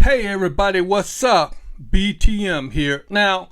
Hey everybody, what's up? BTM here. Now,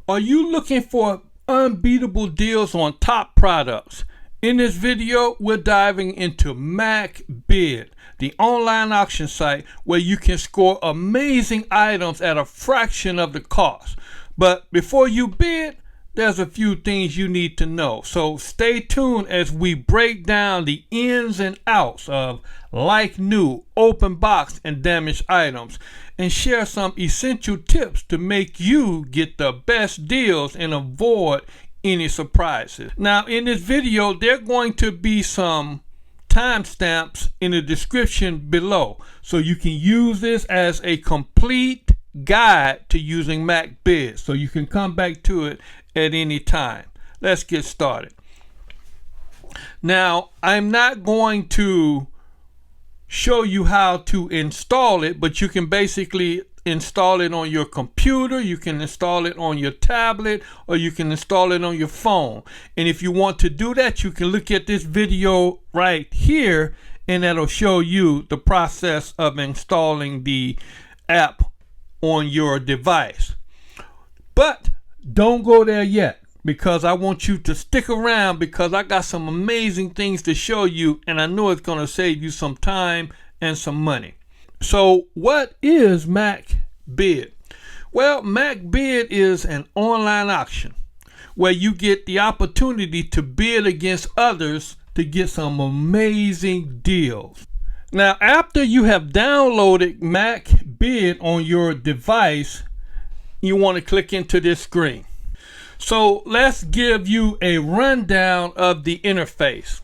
are you looking for unbeatable deals on top products? In this video, we're diving into Macbids, the online auction site where you can score amazing items at a fraction of the cost. But before you bid, there's a few things you need to know. So stay tuned as we break down the ins and outs of like new, open box, and damaged items, and share some essential tips to make you get the best deals and avoid any surprises. Now, in this video, there are going to be some timestamps in the description below, so you can use this as a complete guide to using Macbids, so you can come back to it at any time. Let's get started. Now, I'm not going to show you how to install it, but you can basically install it on your computer, you can install it on your tablet, or you can install it on your phone. And if you want to do that, you can look at this video right here, and that'll show you the process of installing the app on your device. But don't go there yet, because I want you to stick around, because I got some amazing things to show you, and I know it's going to save you some time and some money. So what is Macbids? Well, Macbids is an online auction where you get the opportunity to bid against others to get some amazing deals. Now, after you have downloaded Macbids on your device, you want to click into this screen. So let's give you a rundown of the interface.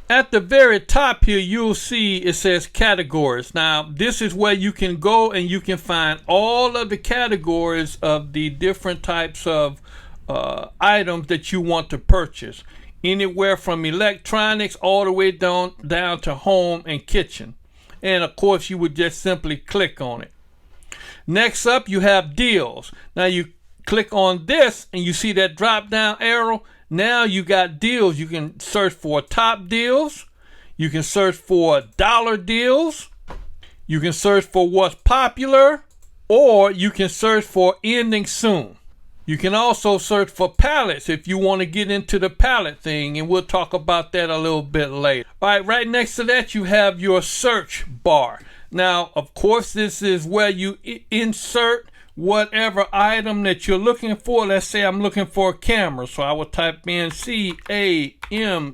At the very top here, you'll see it says categories. Now, this is where you can go and you can find all of the categories of the different types of items that you want to purchase. Anywhere from electronics all the way down to home and kitchen. And of course, you would just simply click on it. Next up, you have deals. Now you click on this and you see that drop down arrow. Now you got deals. You can search for top deals. You can search for dollar deals. You can search for what's popular, or you can search for ending soon. You can also search for pallets if you want to get into the pallet thing, and we'll talk about that a little bit later. All right, right next to that, you have your search bar. Now, of course, this is where you insert whatever item that you're looking for. Let's say I'm looking for a camera, so I will type in CAMERA.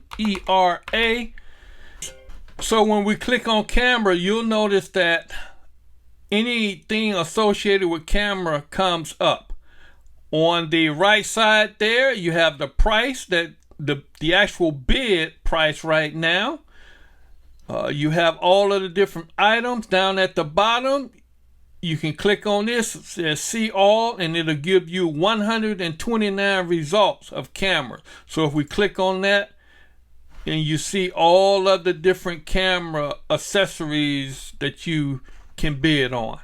So when we click on camera, you'll notice that anything associated with camera comes up. On the right side there, you have the price, that the actual bid price right now. You have all of the different items. Down at the bottom, you can click on this. It says see all, and it'll give you 129 results of cameras. So if we click on that, and you see all of the different camera accessories that you can bid on.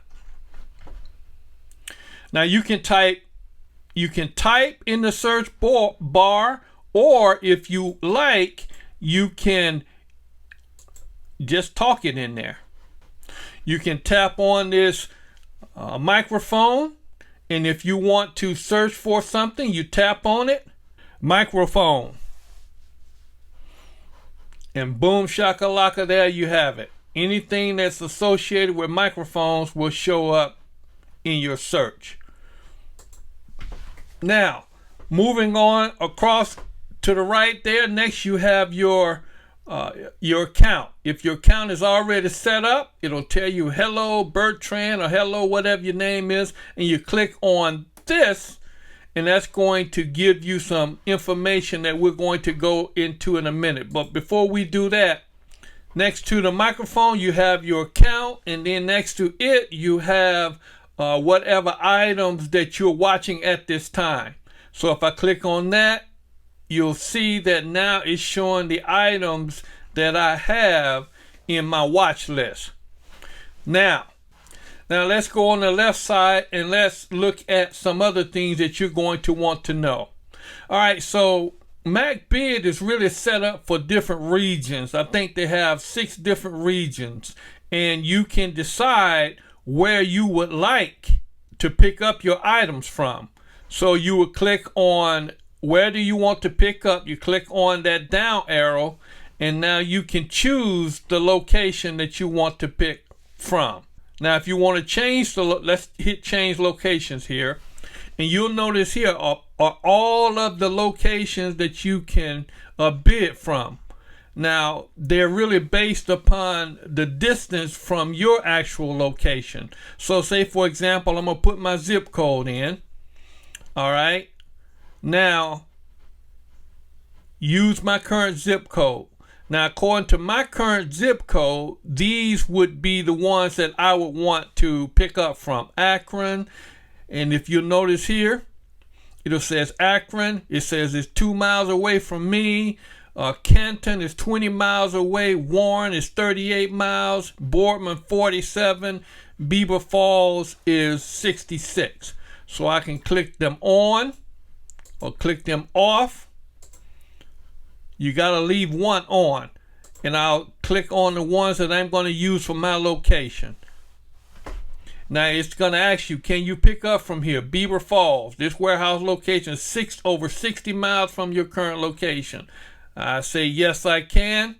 Now you can type in the search bar, or if you like, you can just talk it in there. You can tap on this microphone, and if you want to search for something, you tap on it, microphone, and boom shakalaka, there you have it. Anything that's associated with microphones will show up in your search. Now, moving on across to the right there, next you have your account. If your account is already set up, it'll tell you hello Bertrand, or hello whatever your name is, and you click on this, and that's going to give you some information that we're going to go into in a minute. But before we do that, next to the microphone you have your account, and then next to it you have whatever items that you're watching at this time. So if I click on that, you'll see that now it's showing the items that I have in my watch list. Now let's go on the left side and let's look at some other things that you're going to want to know. All right, so Macbids is really set up for different regions. I think they have 6 different regions, and you can decide where you would like to pick up your items from. So you would click on where do you want to pick up. You click on that down arrow, and now you can choose the location that you want to pick from. Now if you want to change let's hit change locations here, and you'll notice here are all of the locations that you can bid from. Now they're really based upon the distance from your actual location. So say for example, I'm gonna put my zip code in. All right, now use my current zip code. Now according to my current zip code, these would be the ones that I would want to pick up from. Akron, and if you notice here, it says Akron. It says it's 2 miles away from me. Canton is 20 miles away. Warren is 38 miles. Boardman 47. Beaver Falls is 66. So I can click them on or click them off. You got to leave one on, and I'll click on the ones that I'm going to use for my location. Now it's going to ask you, can you pick up from here? Beaver Falls, this warehouse location is over 60 miles from your current location. I say yes, I can.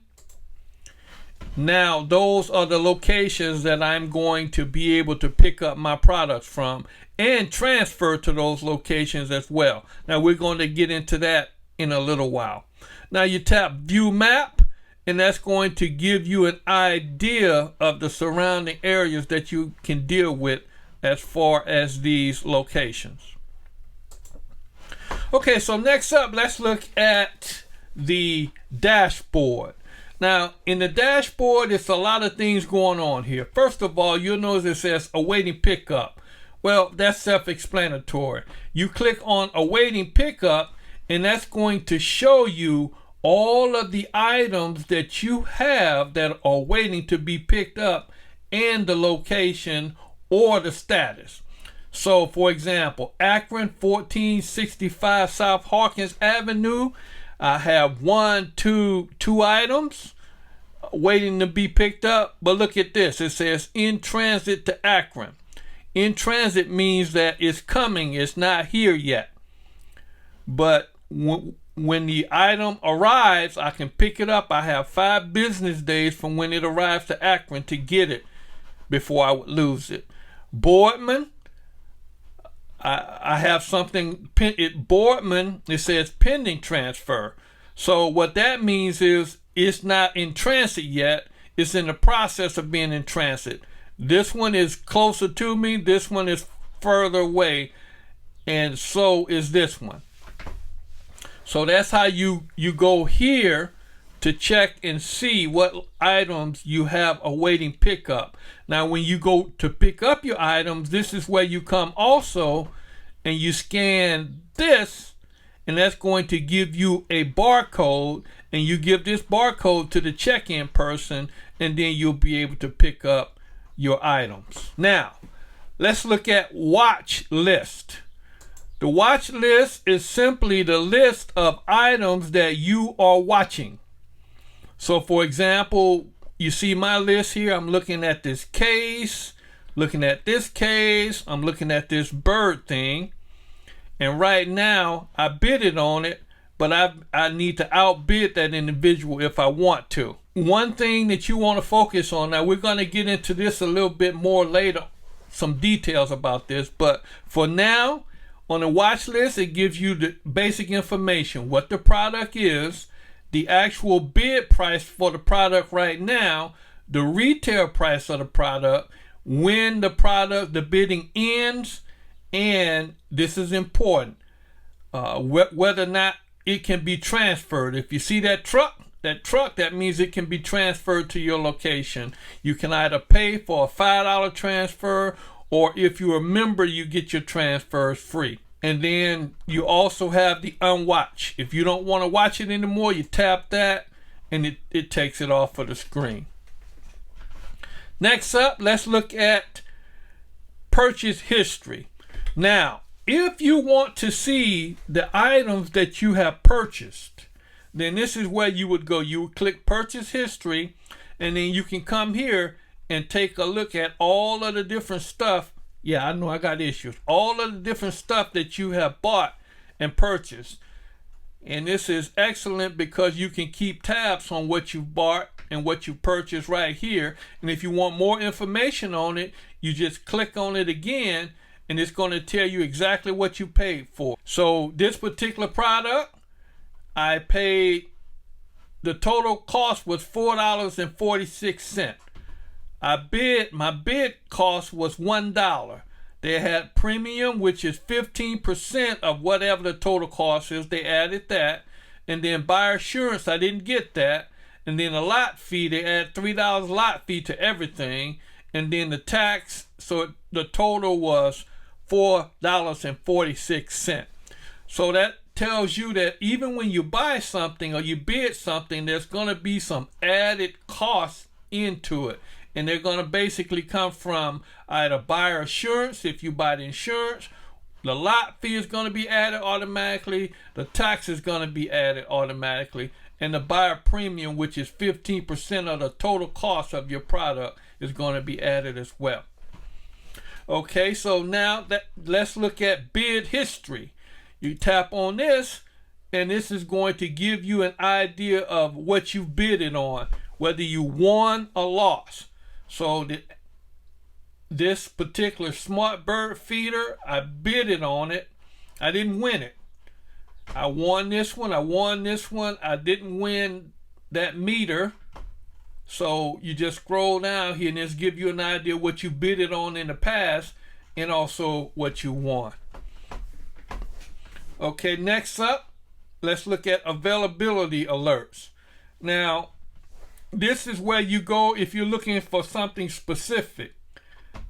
Now those are the locations that I'm going to be able to pick up my products from and transfer to those locations as well. Now we're going to get into that in a little while. Now you tap View Map, and that's going to give you an idea of the surrounding areas that you can deal with as far as these locations. Okay, so next up, let's look at the dashboard. Now in the dashboard, there's a lot of things going on here. First of all, you'll notice it says awaiting pickup. Well, that's self-explanatory. You click on awaiting pickup, and that's going to show you all of the items that you have that are waiting to be picked up and the location or the status. So for example, Akron 1465 South Hawkins Avenue, I have two items waiting to be picked up. But look at this, it says in transit to Akron. In transit means that it's coming, it's not here yet. But when the item arrives, I can pick it up. I have 5 business days from when it arrives to Akron to get it before I would lose it. Boardman, I have something, Boardman, it says pending transfer. So what that means is it's not in transit yet. It's in the process of being in transit. This one is closer to me. This one is further away. And so is this one. So that's how you go here to check and see what items you have awaiting pickup. Now when you go to pick up your items, this is where you come also and you scan this, and that's going to give you a barcode, and you give this barcode to the check-in person, and then you'll be able to pick up your items. Now let's look at watch list. The watch list is simply the list of items that you are watching. So for example, you see my list here. I'm looking at this case, looking at this case, I'm looking at this bird thing. And right now I bidded on it, but I need to outbid that individual if I want to. One thing that you want to focus on, now we're going to get into this a little bit more later, some details about this, but for now, on the watch list, it gives you the basic information, what the product is, the actual bid price for the product right now, the retail price of the product, when the bidding ends, and this is important, whether or not it can be transferred. If you see that truck, that means it can be transferred to your location. You can either pay for a $5 transfer, or if you're a member, you get your transfers free. And then you also have the unwatch. If you don't want to watch it anymore, you tap that and it takes it off of the screen. Next up, let's look at purchase history. Now, if you want to see the items that you have purchased, then this is where you would go. You would click purchase history, and then you can come here and take a look at all of the different stuff. Yeah, I know I got issues. All of the different stuff that you have bought and purchased. And this is excellent because you can keep tabs on what you bought and what you purchased right here. And if you want more information on it, you just click on it again and it's going to tell you exactly what you paid for. So this particular product, I paid, the total cost was $4.46. My bid cost was $1. They had premium, which is 15% of whatever the total cost is. They added that. And then buyer assurance, I didn't get that. And then a lot fee, they add $3 lot fee to everything. And then the tax, so the total was $4.46. So that tells you that even when you buy something or you bid something, there's going to be some added costs into it. And they're going to basically come from either buyer assurance, if you buy the insurance, the lot fee is going to be added automatically, the tax is going to be added automatically, and the buyer premium, which is 15% of the total cost of your product, is going to be added as well. Okay, so now let's look at bid history. You tap on this, and this is going to give you an idea of what you bidded on, whether you won or lost. So this particular smart bird feeder, I bidded on it. I didn't win it. I won this one. I didn't win that meter. So you just scroll down here and this give you an idea what you bidded on in the past and also what you won. Okay, next up, let's look at availability alerts. Now, this is where you go if you're looking for something specific.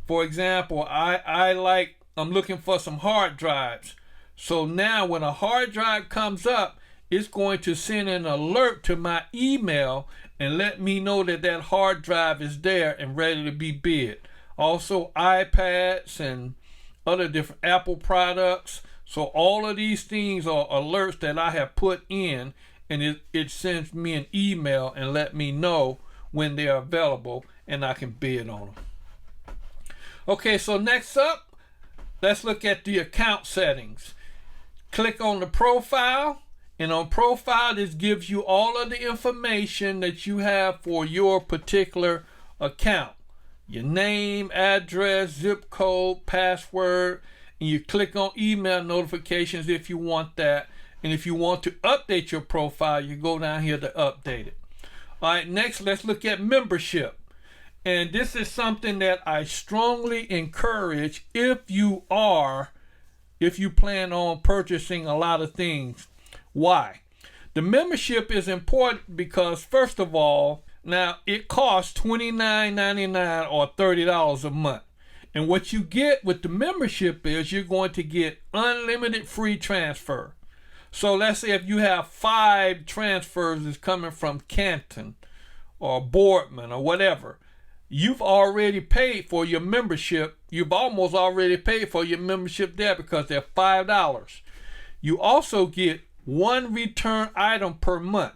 For example, I'm looking for some hard drives. So now when a hard drive comes up, it's going to send an alert to my email and let me know that that hard drive is there and ready to be bid. Also iPads and other different Apple products. So all of these things are alerts that I have put in, and it sends me an email and let me know when they're available and I can bid on them. Okay, so next up, let's look at the account settings. Click on the profile, and on profile, this gives you all of the information that you have for your particular account. Your name, address, zip code, password, and you click on email notifications if you want that. And if you want to update your profile, you go down here to update it. All right, next, let's look at membership. And this is something that I strongly encourage if you plan on purchasing a lot of things. Why? The membership is important because, first of all, now it costs $29.99 or $30 a month. And what you get with the membership is you're going to get unlimited free transfer. So let's say if you have 5 transfers that's coming from Canton or Boardman or whatever, you've already paid for your membership. You've almost already paid for your membership there because they're $5. You also get 1 return item per month.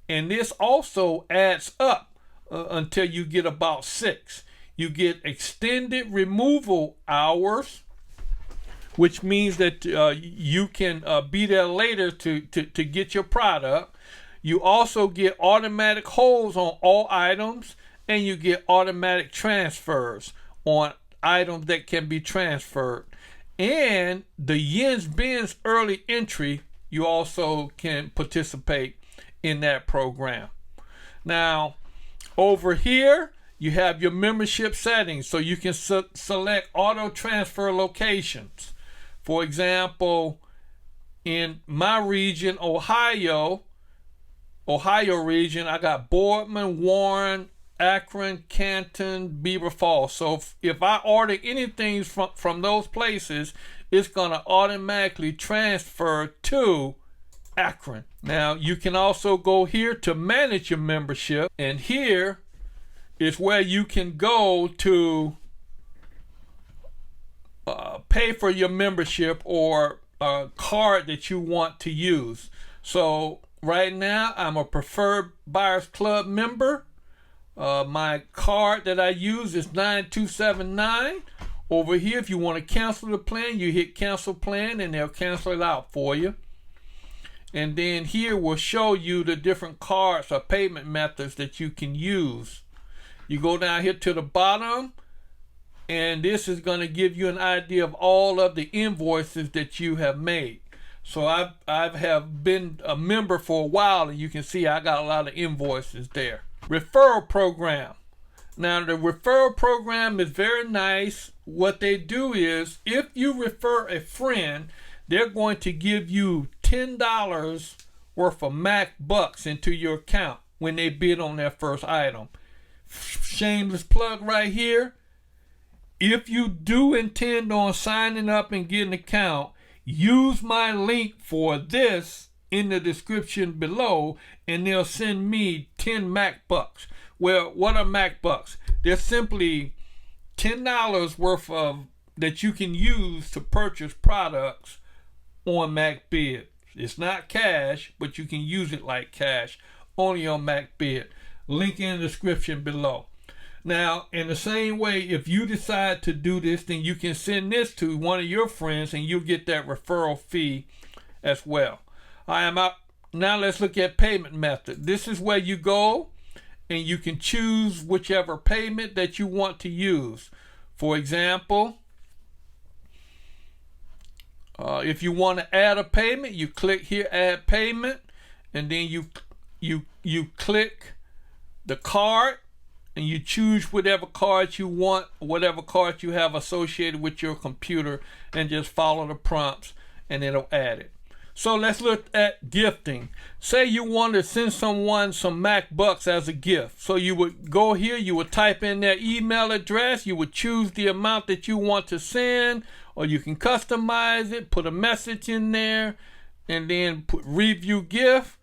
And this also adds up until you get about 6. You get extended removal hours, which means that you can be there later to get your product. You also get automatic holds on all items, and you get automatic transfers on items that can be transferred. And the Yens Bins early entry, you also can participate in that program. Now, over here, you have your membership settings, so you can select auto transfer locations. For example, in my region, Ohio region, I got Boardman, Warren, Akron, Canton, Beaver Falls. So if I order anything from those places, it's going to automatically transfer to Akron. Now, you can also go here to manage your membership, and here is where you can go to pay for your membership or a card that you want to use. So right now I'm a preferred Buyers Club member. My card that I use is 9279. Over here, if you want to cancel the plan, you hit cancel plan and they'll cancel it out for you. And then here will show you the different cards or payment methods that you can use. You go down here to the bottom, and this is going to give you an idea of all of the invoices that you have made. So I have been a member for a while, and you can see I got a lot of invoices there. Referral program. Now the referral program is very nice. What they do is, if you refer a friend, they're going to give you $10 worth of Macbucks into your account when they bid on their first item. Shameless plug right here. If you do intend on signing up and getting an account, use my link for this in the description below, and they'll send me 10 Macbucks. Well, what are Macbucks? They're simply $10 worth of that you can use to purchase products on Macbids. It's not cash, but you can use it like cash only on Macbid. Link in the description below. Now, in the same way, if you decide to do this, then you can send this to one of your friends and you'll get that referral fee as well. I am out. Now let's look at payment method. This is where you go and you can choose whichever payment that you want to use. For example, if you want to add a payment, you click here, add payment, and then you click the card and you choose whatever card you want, whatever card you have associated with your computer, and just follow the prompts and it'll add it. So let's look at gifting. Say you want to send someone some Macbucks as a gift. So you would go here, you would type in their email address, you would choose the amount that you want to send, or you can customize it, put a message in there, and then put review gift,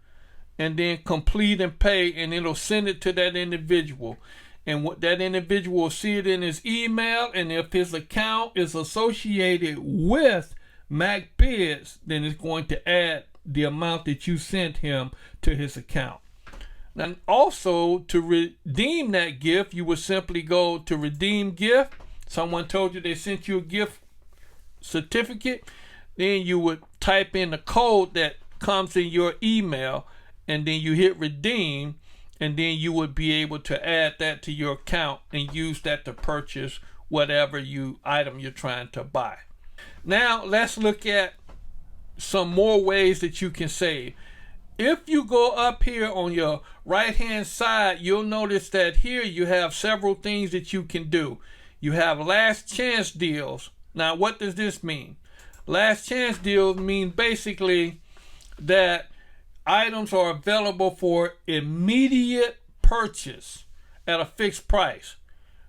and then complete and pay, and it'll send it to that individual. And what that individual will see it in his email, and if his account is associated with Macbids, then it's going to add the amount that you sent him to his account. And also, to redeem that gift, you would simply go to redeem gift. Someone told you they sent you a gift certificate, then you would type in the code that comes in your email, and then you hit redeem, and then you would be able to add that to your account and use that to purchase whatever item you're trying to buy. Now let's look at some more ways that you can save. If you go up here on your right hand side, you'll notice that here you have several things that you can do. You have last chance deals. Now what does this mean? Last chance deals mean basically that items are available for immediate purchase at a fixed price,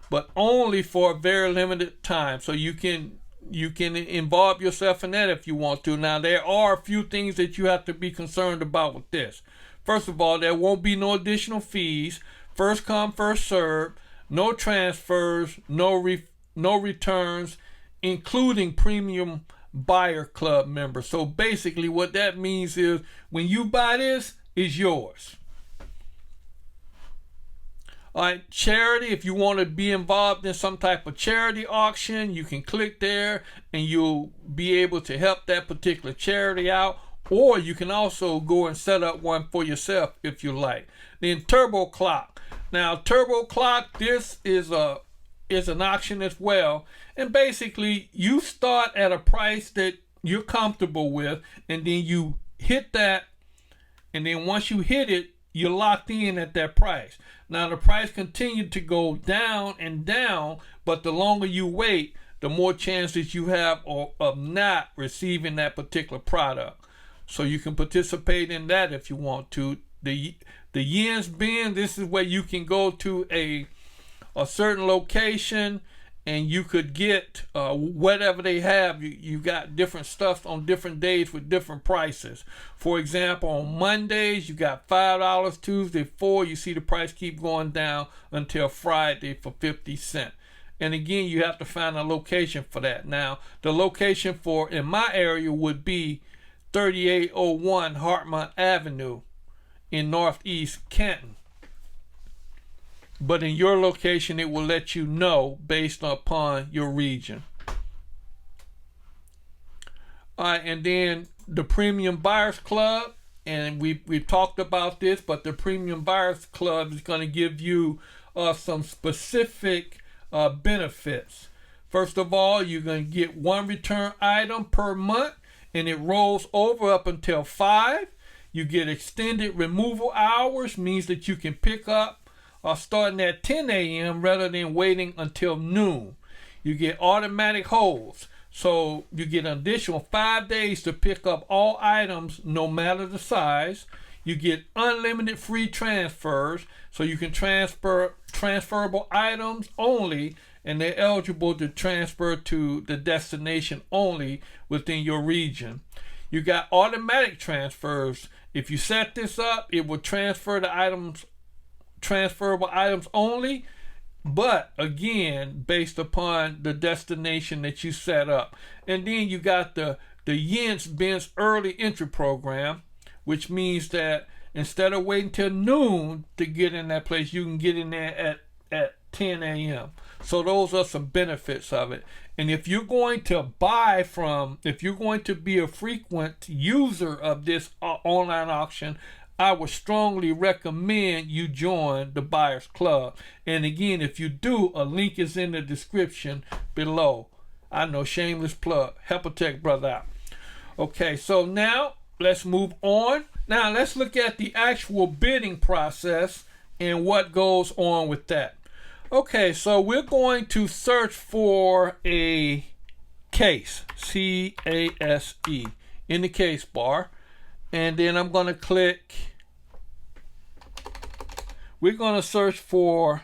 but only for a very limited time. So you can involve yourself in that if you want to. Now, there are a few things that you have to be concerned about with this. First of all, there won't be no additional fees. First come, first serve. No transfers, no returns, including premium buyer club members. So basically what that means is when you buy this, it's yours. All right, charity. If you want to be involved in some type of charity auction, you can click there and you'll be able to help that particular charity out. Or you can also go and set up one for yourself if you like. Then Turbo Clock. Now, Turbo Clock, this is an auction as well. And basically, you start at a price that you're comfortable with, and then you hit that. And then once you hit it, you're locked in at that price. Now, the price continues to go down and down, but the longer you wait, the more chances you have of not receiving that particular product. So you can participate in that if you want to. The Yens Bin, this is where you can go to a certain location and you could get whatever they have. You got different stuff on different days with different prices. For example, on Mondays you got $5, Tuesday $4. You see the price keep going down until Friday for 50 cents. And again, you have to find a location for that. Now, the location for in my area would be 3801 Hartmont Avenue in Northeast Canton. but in your location it will let you know based upon your region. All right, and then the Premium Buyers Club, and we've talked about this, but the Premium Buyers Club is going to give you some specific benefits. First of all, you're going to get 1 return item per month, and it rolls over up until 5. You get extended removal hours, means that you can pick up starting at 10 a.m. rather than waiting until noon. You get automatic holds. So you get an additional 5 days to pick up all items no matter the size. You get unlimited free transfers, so you can transfer transferable items only, and they're eligible to transfer to the destination only within your region. You got automatic transfers. If you set this up, it will transfer the items, transferable items only, but again, based upon the destination that you set up. And then you got the Jens Benz early entry program, which means that instead of waiting till noon to get in that place, you can get in there at 10 a.m. So those are some benefits of it. And if you're going to if you're going to be a frequent user of this online auction, I would strongly recommend you join the Buyers Club. And again, if you do, a link is in the description below. I know, shameless plug. Help a tech brother out. Okay, so now let's move on. Now let's look at the actual bidding process and what goes on with that. Okay, so we're going to search for a case, C-A-S-E, in the case bar. And then I'm going to click, we're going to search for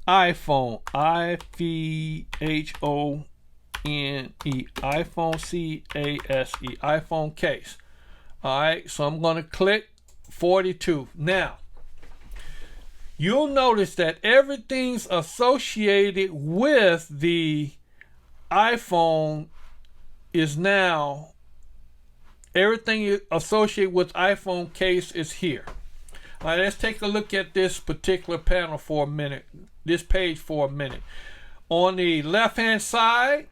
iPhone, I-P-H-O-N-E, iPhone, C-A-S-E, iPhone case. All right, so I'm going to click 42. Now, you'll notice that everything's associated with the iPhone is now, everything associated with iPhone case is here. All right, let's take a look at this particular panel for a minute, this page for a minute. On the left hand side,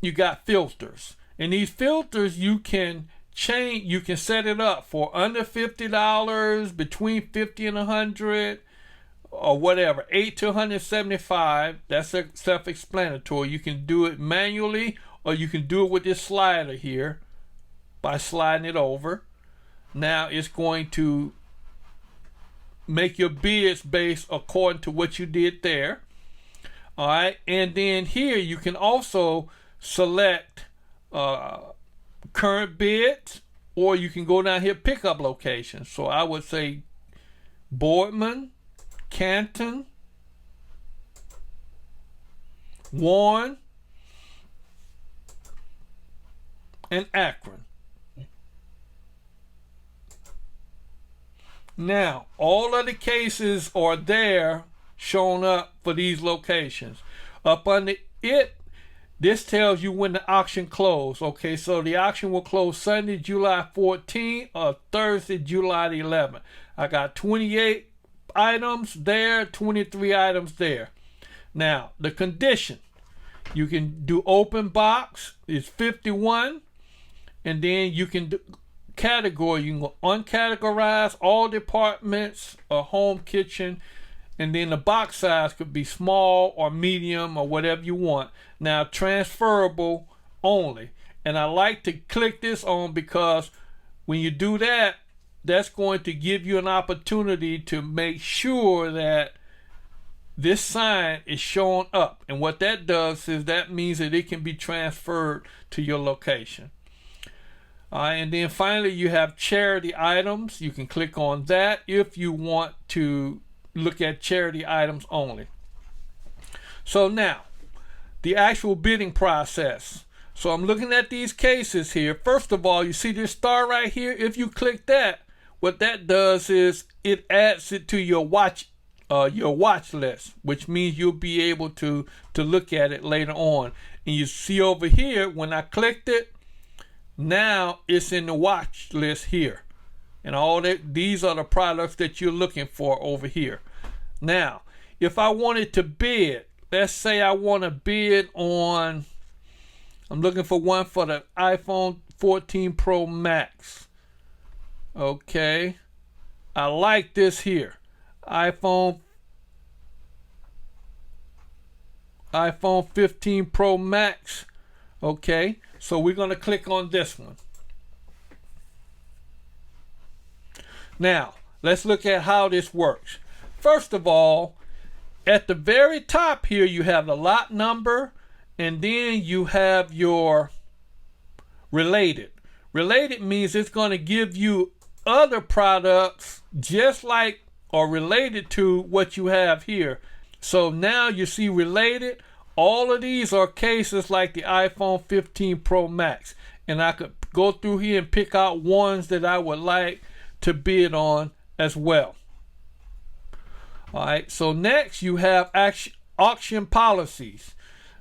you got filters, and these filters you can change, you can set it up for under $50, between $50 and $100, or whatever, $8 to $175. That's self-explanatory. You can do it manually, or you can do it with this slider here by sliding it over. Now it's going to make your bids based according to what you did there. All right, and then here you can also select current bids, or you can go down here pickup locations. So I would say Boardman, Canton, Warren, and Akron. Now, all of the cases are there shown up for these locations. Up under it, this tells you when the auction closed. Okay, so the auction will close Sunday, July 14th, or Thursday, July 11th. I got 28 items there, 23 items there. Now, the condition, you can do open box, is 51, and then you can do category, you can go uncategorize, all departments, or home kitchen, and then the box size could be small or medium or whatever you want. Now, transferable only, and I like to click this on because when you do that, that's going to give you an opportunity to make sure that this sign is showing up, and what that does is that means that it can be transferred to your location. And then finally you have charity items. You can click on that if you want to look at charity items only. So now the actual bidding process. So I'm looking at these cases here. First of all, you see this star right here. If you click that, what that does is it adds it to your watch list, which means you'll be able to look at it later on. And you see over here, when I clicked it, now it's in the watch list here, and all that. These are the products that you're looking for over here. Now, if I wanted to bid, let's say I want to bid on, I'm looking for one for the iPhone 14 Pro Max. Okay, I like this here, iPhone 15 Pro Max. Okay, so we're going to click on this one. Now, let's look at how this works. First of all, at the very top here, you have the lot number, and then you have your related. Related means it's going to give you other products just like or related to what you have here. So now you see related. All of these are cases like the iPhone 15 Pro Max. And I could go through here and pick out ones that I would like to bid on as well. All right, so next you have auction policies.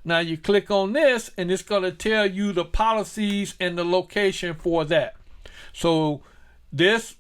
Now you click on this and it's going to tell you the policies and the location for that. So this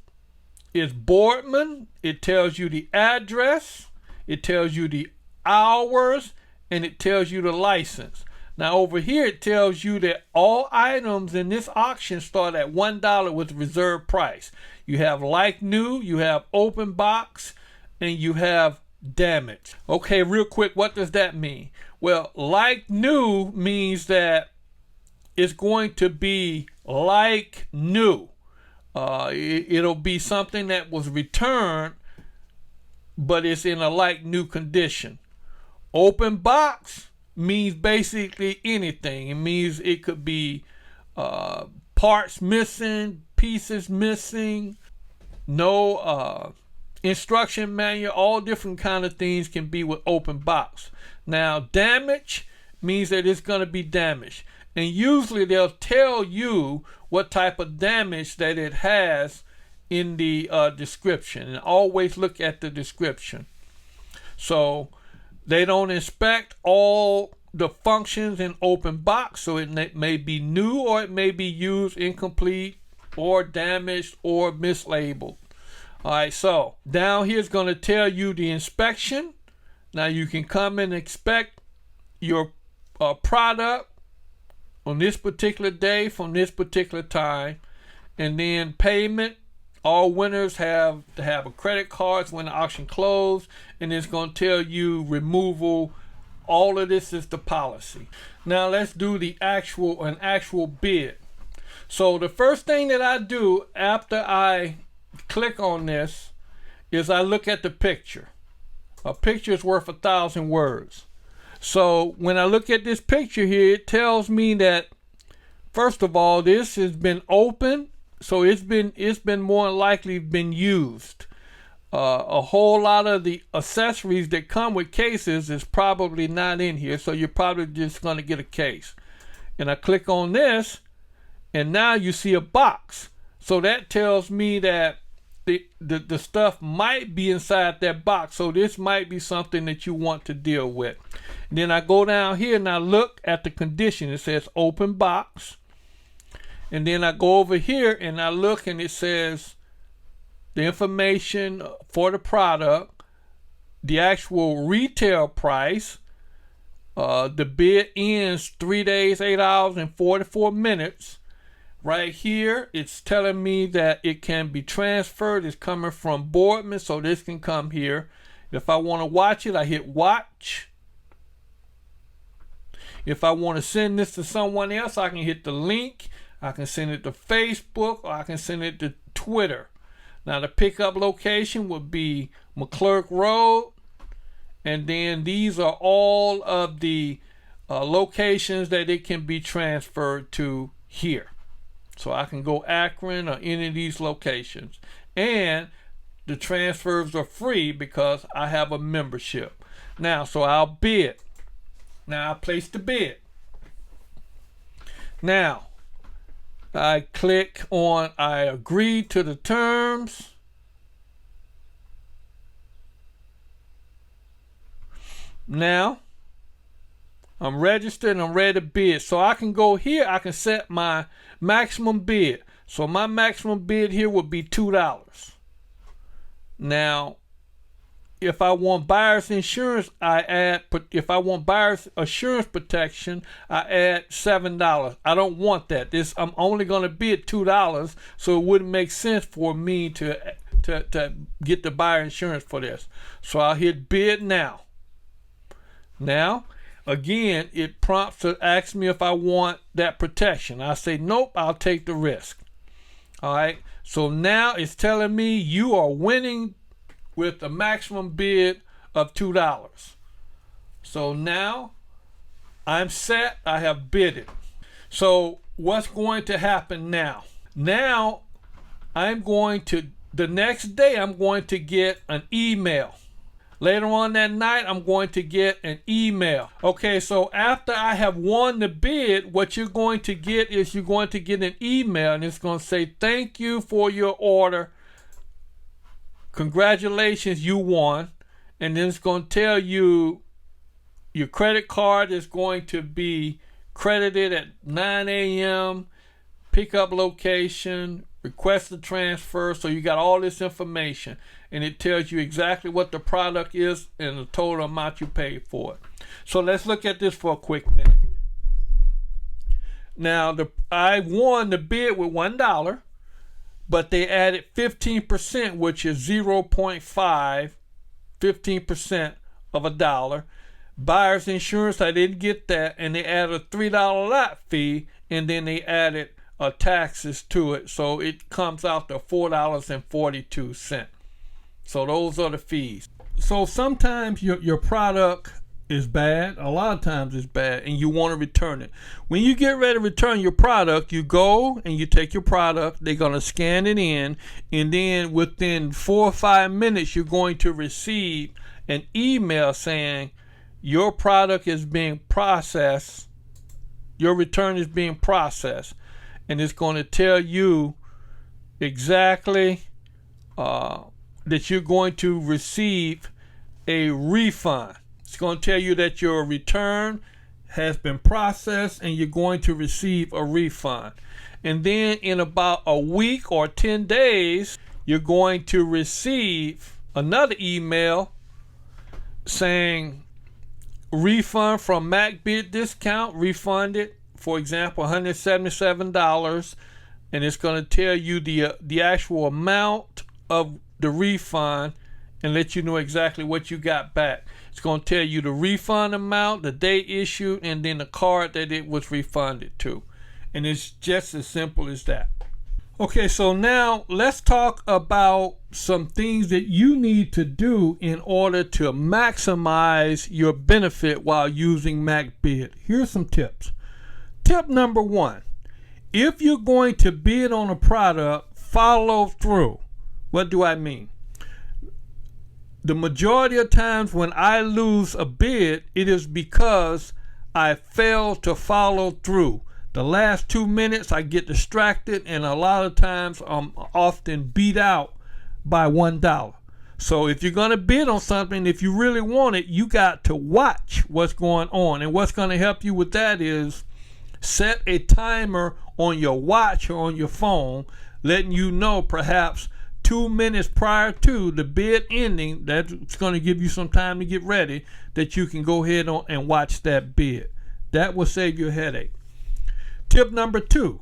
is Boardman. It tells you the address, it tells you the hours, and it tells you the license. Now over here it tells you that all items in this auction start at $1 with reserve price. You have like new, you have open box, and you have damage. Okay, real quick, what does that mean? Well, like new means that it's going to be like new. It'll be something that was returned, but it's in a like new condition. Open box means basically anything. It means it could be parts missing, pieces missing, no instruction manual, all different kind of things can be with open box. Now damage means that it's going to be damaged, and usually they'll tell you what type of damage that it has in the description, and always look at the description. So they don't inspect all the functions in open box, so it may be new or it may be used incomplete or damaged or mislabeled. All right, so down here is going to tell you the inspection. Now you can come and inspect your product on this particular day from this particular time. And then payment, all winners have to have a credit card when the auction closed, and it's going to tell you removal. All of this is the policy. Now let's do an actual bid. So the first thing that I do after I click on this is I look at the picture. A picture is worth 1,000 words. So when I look at this picture here, it tells me that first of all, this has been opened, so it's been more likely been used. A whole lot of the accessories that come with cases is probably not in here, so you're probably just going to get a case. And I click on this, and now you see a box. So that tells me that the stuff might be inside that box. So this might be something that you want to deal with. And then I go down here and I look at the condition. It says open box. And then I go over here and I look and it says the information for the product, the actual retail price, the bid ends 3 days, 8 hours, and 44 minutes. Right here, it's telling me that it can be transferred. It's coming from Boardman, so this can come here. If I want to watch it, I hit watch. If I want to send this to someone else, I can hit the link. I can send it to Facebook, or I can send it to Twitter. Now the pickup location would be McClurk Road, and then these are all of the locations that it can be transferred to here. So I can go Akron or any of these locations, and the transfers are free because I have a membership. Now, so I'll bid. Now I place the bid. Now I click on I agree to the terms. Now I'm registered and I'm ready to bid. So I can go here, I can set my maximum bid. So my maximum bid here would be $2. Now if I want buyer's insurance, if I want buyer's assurance protection, I add $7. I don't want that. I'm only going to bid $2, so it wouldn't make sense for me to get the buyer insurance for this. So I'll hit bid now. Now, again, it prompts to ask me if I want that protection. I say, nope, I'll take the risk. All right. So now it's telling me you are winning with a maximum bid of $2. So now I'm set. I have bid it. So what's going to happen now? Now the next day I'm going to get an email. Later on that night, I'm going to get an email. Okay, so after I have won the bid, what you're going to get is you're going to get an email, and it's going to say, thank you for your order. Congratulations, you won. And then it's going to tell you your credit card is going to be credited at 9 a.m., pickup location, request the transfer. So you got all this information, and it tells you exactly what the product is and the total amount you paid for it. So let's look at this for a quick minute. Now, I won the bid with $1, but they added 15%, which is 0.5, 15% of $1. Buyer's insurance, I didn't get that, and they added a $3 lot fee, and then they added taxes to it, so it comes out to $4.42. So those are the fees. So sometimes your product is bad, a lot of times it's bad, and you want to return it. When you get ready to return your product, you go and you take your product, they're going to scan it in, and then within 4 or 5 minutes you're going to receive an email saying your product is being processed, your return is being processed, and it's going to tell you exactly that you're going to receive a refund. It's going to tell you that your return has been processed and you're going to receive a refund. And then in about a week or 10 days, you're going to receive another email saying refund from Macbids discount, refunded, for example, $177, and it's going to tell you the actual amount of the refund and let you know exactly what you got back. It's going to tell you the refund amount, the date issued, and then the card that it was refunded to. And it's just as simple as that. Okay, so now let's talk about some things that you need to do in order to maximize your benefit while using Macbids. Here's some tips. Tip number 1, if you're going to bid on a product, follow through. What do I mean? The majority of times when I lose a bid, it is because I fail to follow through. The last 2 minutes I get distracted, and a lot of times I'm often beat out by $1. So if you're going to bid on something, if you really want it, you got to watch what's going on. And what's going to help you with that is set a timer on your watch or on your phone, letting you know perhaps 2 minutes prior to the bid ending, that's going to give you some time to get ready, that you can go ahead on and watch that bid. That will save you a headache. Tip number 2,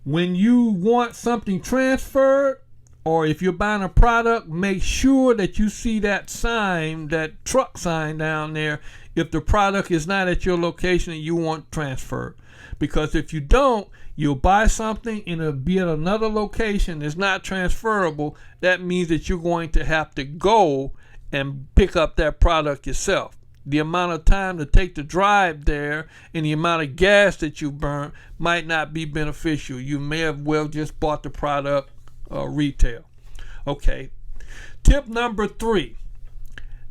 when you want something transferred, or if you're buying a product, make sure that you see that sign, that truck sign down there, if the product is not at your location and you want transferred. Because if you don't, you'll buy something and it'll be at another location that's not transferable. That means that you're going to have to go and pick up that product yourself. The amount of time to take the drive there and the amount of gas that you burn might not be beneficial. You may have well just bought the product retail. Okay. Tip number 3,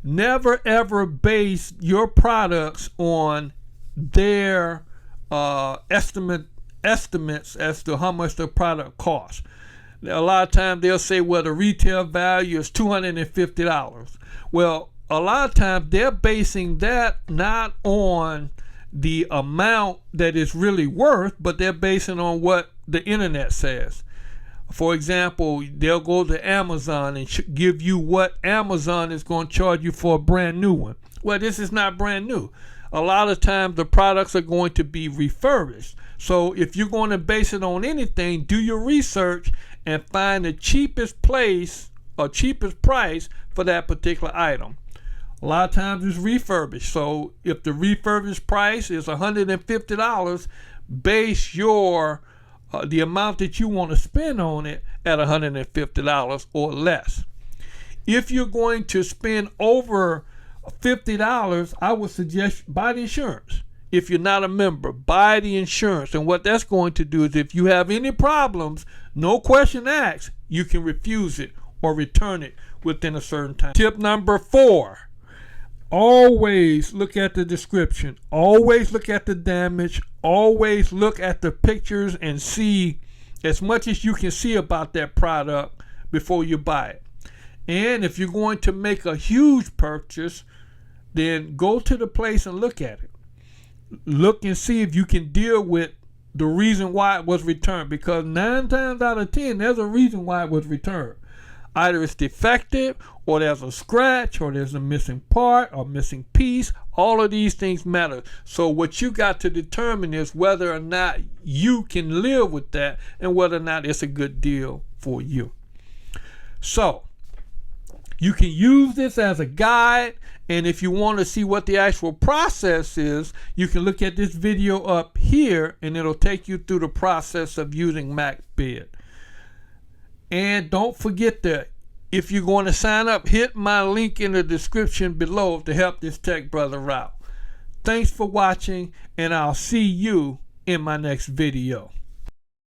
never ever base your products on their estimates as to how much the product costs. A lot of times they'll say, well, the retail value is $250. Well, a lot of times they're basing that not on the amount that it's really worth, but they're basing on what the internet says. For example, they'll go to Amazon and give you what Amazon is going to charge you for a brand new one. Well, this is not brand new. A lot of times the products are going to be refurbished. So if you're going to base it on anything, do your research and find the cheapest place or cheapest price for that particular item. A lot of times it's refurbished. So if the refurbished price is $150, base your the amount that you want to spend on it at $150 or less. If you're going to spend over $50, I would suggest buy the insurance. If you're not a member, buy the insurance. And what that's going to do is if you have any problems, no question asked, you can refuse it or return it within a certain time. Tip number 4. Always look at the description. Always look at the damage. Always look at the pictures and see as much as you can see about that product before you buy it. And if you're going to make a huge purchase, then go to the place and look at it. Look and see if you can deal with the reason why it was returned, because 9 times out of 10 there's a reason why it was returned. Either it's defective, or there's a scratch, or there's a missing part or missing piece. All of these things matter. So what you got to determine is whether or not you can live with that and whether or not it's a good deal for you. So you can use this as a guide, and if you want to see what the actual process is, you can look at this video up here and it'll take you through the process of using Macbids. And don't forget that if you're going to sign up, hit my link in the description below to help this tech brother out. Thanks for watching, and I'll see you in my next video.